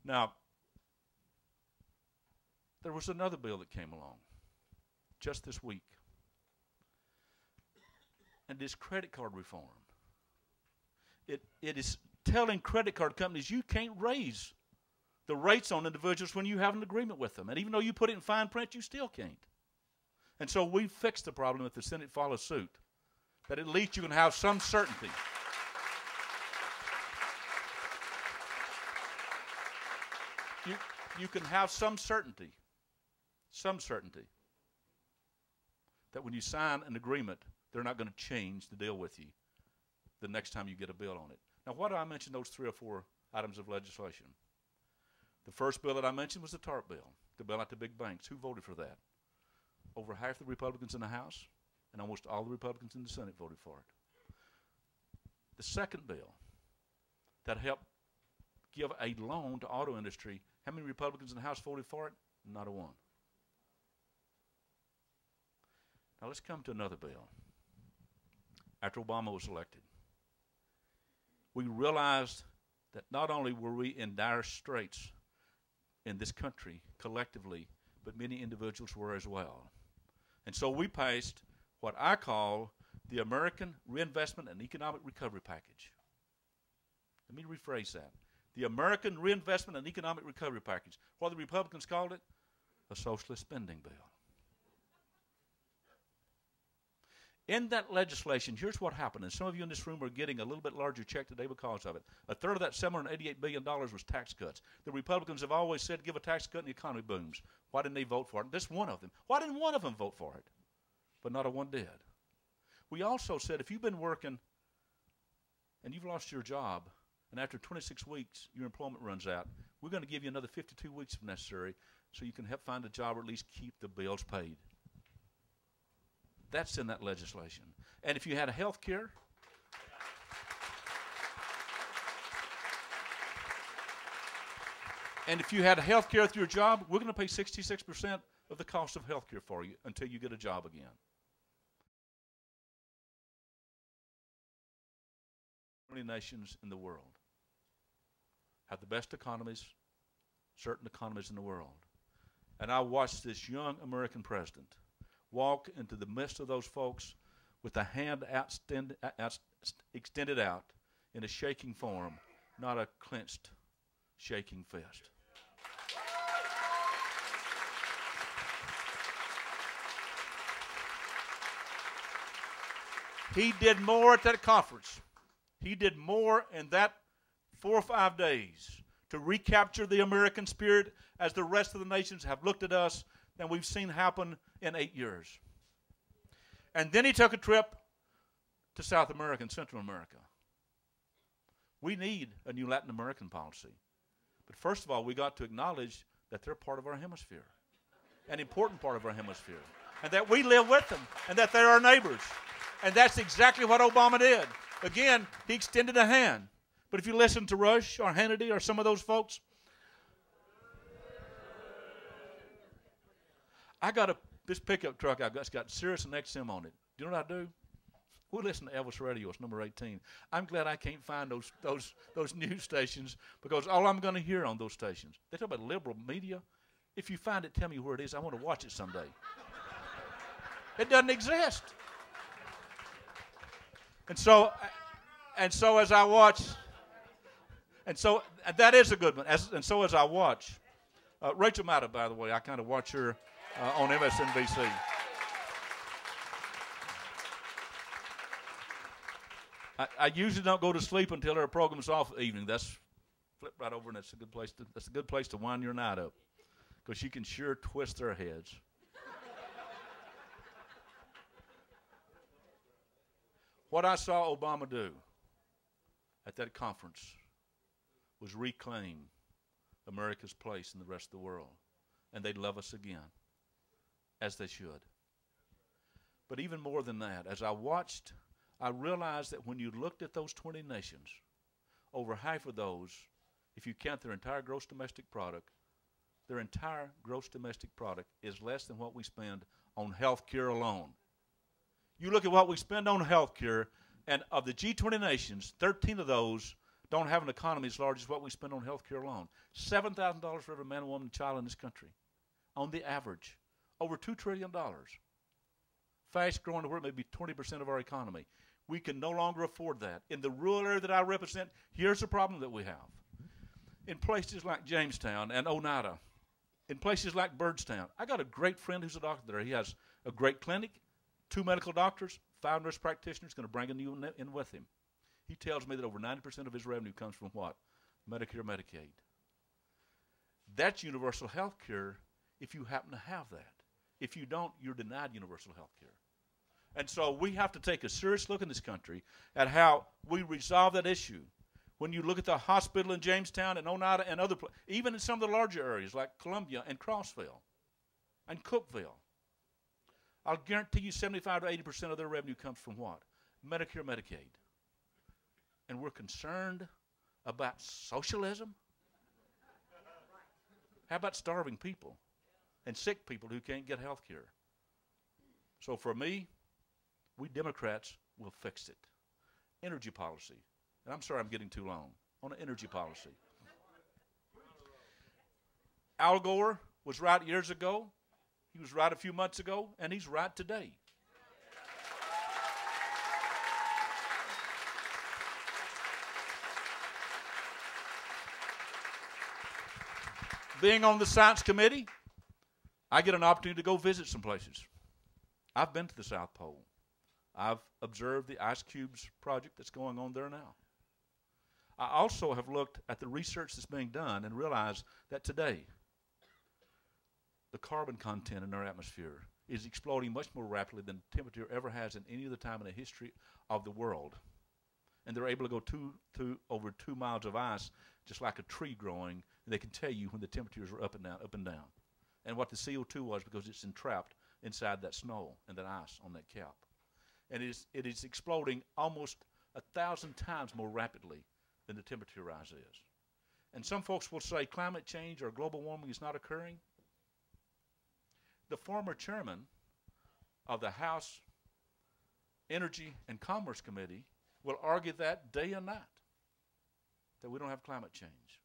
Now, there was another bill that came along just this week, and this credit card reform. It is telling credit card companies you can't raise the rates on individuals when you have an agreement with them. And even though you put it in fine print, you still can't. And so we fixed the problem if the Senate follows suit, that at least you can have some certainty. You can have some certainty that when you sign an agreement, they're not going to change the deal with you the next time you get a bill on it. Now, why do I mention those 3 or 4 items of legislation? The first bill that I mentioned was the TARP bill, to bail out the big banks. Who voted for that? Over half the Republicans in the House and almost all the Republicans in the Senate voted for it. The second bill that helped give a loan to auto industry, how many Republicans in the House voted for it? Not a one. Now let's come to another bill. After Obama was elected, we realized that not only were we in dire straits in this country collectively, but many individuals were as well. And so we passed what I call the American Reinvestment and Economic Recovery Package. Let me rephrase that. The American Reinvestment and Economic Recovery Package. What the Republicans called it? A socialist spending bill. In that legislation, here's what happened, and some of you in this room are getting a little bit larger check today because of it. A third of that $788 billion was tax cuts. The Republicans have always said, give a tax cut and the economy booms. Why didn't they vote for it? This one of them. Why didn't one of them vote for it? But not a one did. We also said, if you've been working and you've lost your job, and after 26 weeks your employment runs out, we're going to give you another 52 weeks if necessary so you can help find a job or at least keep the bills paid. That's in that legislation. And if you had a health care, through your job, we're going to pay 66% of the cost of health care for you until you get a job again. Many nations in the world have the best economies, certain economies in the world. And I watched this young American president walk into the midst of those folks with a hand extended out in a shaking form, not a clenched, shaking fist. He did more at that conference. He did more in that 4 or 5 days to recapture the American spirit as the rest of the nations have looked at us than we've seen happen in 8 years. And then he took a trip to South America and Central America. We need a new Latin American policy. But first of all, we got to acknowledge that they're part of our hemisphere, an important part of our hemisphere, and that we live with them, and that they're our neighbors. And that's exactly what Obama did. Again, he extended a hand. But if you listen to Rush or Hannity or some of those folks, I got this pickup truck I've got Sirius and XM on it. Do you know what I do? We listen to Elvis Radio. It's number 18. I'm glad I can't find those news stations because all I'm going to hear on those stations, they talk about liberal media. If you find it, tell me where it is. I want to watch it someday. It doesn't exist. And so as I watch, and that is a good one. And so as I watch, Rachel Maddow, by the way, I kind of watch her on MSNBC. I usually don't go to sleep until her program's off evening. That's flip right over, and that's a good place to wind your night up, because you can sure twist their heads. What I saw Obama do at that conference was reclaim America's place in the rest of the world, and they'd love us again, as they should. But even more than that, as I watched, I realized that when you looked at those 20 nations, over half of those, if you count their entire gross domestic product, is less than what we spend on health care alone. You look at what we spend on health care, and of the G20 nations, 13 of those don't have an economy as large as what we spend on health care alone. $7,000 for every man, woman, and child in this country, on the average. Over $2 trillion. Fast growing to where it may be 20% of our economy. We can no longer afford that. In the rural area that I represent, here's the problem that we have. In places like Jamestown and Oneida, in places like Byrdstown, I got a great friend who's a doctor there. He has a great clinic, 2 medical doctors, 5 nurse practitioners, going to bring a new in with him. He tells me that over 90% of his revenue comes from what? Medicare, Medicaid. That's universal health care if you happen to have that. If you don't, you're denied universal health care. And so we have to take a serious look in this country at how we resolve that issue. When you look at the hospital in Jamestown and Oneida and other places, even in some of the larger areas like Columbia and Crossville and Cookville, I'll guarantee you 75 to 80% of their revenue comes from what? Medicare, Medicaid. And we're concerned about socialism? How about starving people and sick people who can't get health care? So for me, we Democrats will fix it. Energy policy. And I'm sorry I'm getting too long on energy policy. Al Gore was right years ago. He was right a few months ago, and he's right today. Being on the science committee, I get an opportunity to go visit some places. I've been to the South Pole. I've observed the ice cubes project that's going on there now. I also have looked at the research that's being done and realized that today the carbon content in our atmosphere is exploding much more rapidly than temperature ever has in any other time in the history of the world. And they're able to go over 2 miles of ice just like a tree growing, and they can tell you when the temperatures are up and down, and what the CO2 was because it's entrapped inside that snow and that ice on that cap. And it is exploding almost 1,000 times more rapidly than the temperature rise is. And some folks will say climate change or global warming is not occurring. The former chairman of the House Energy and Commerce Committee will argue that day and night, that we don't have climate change.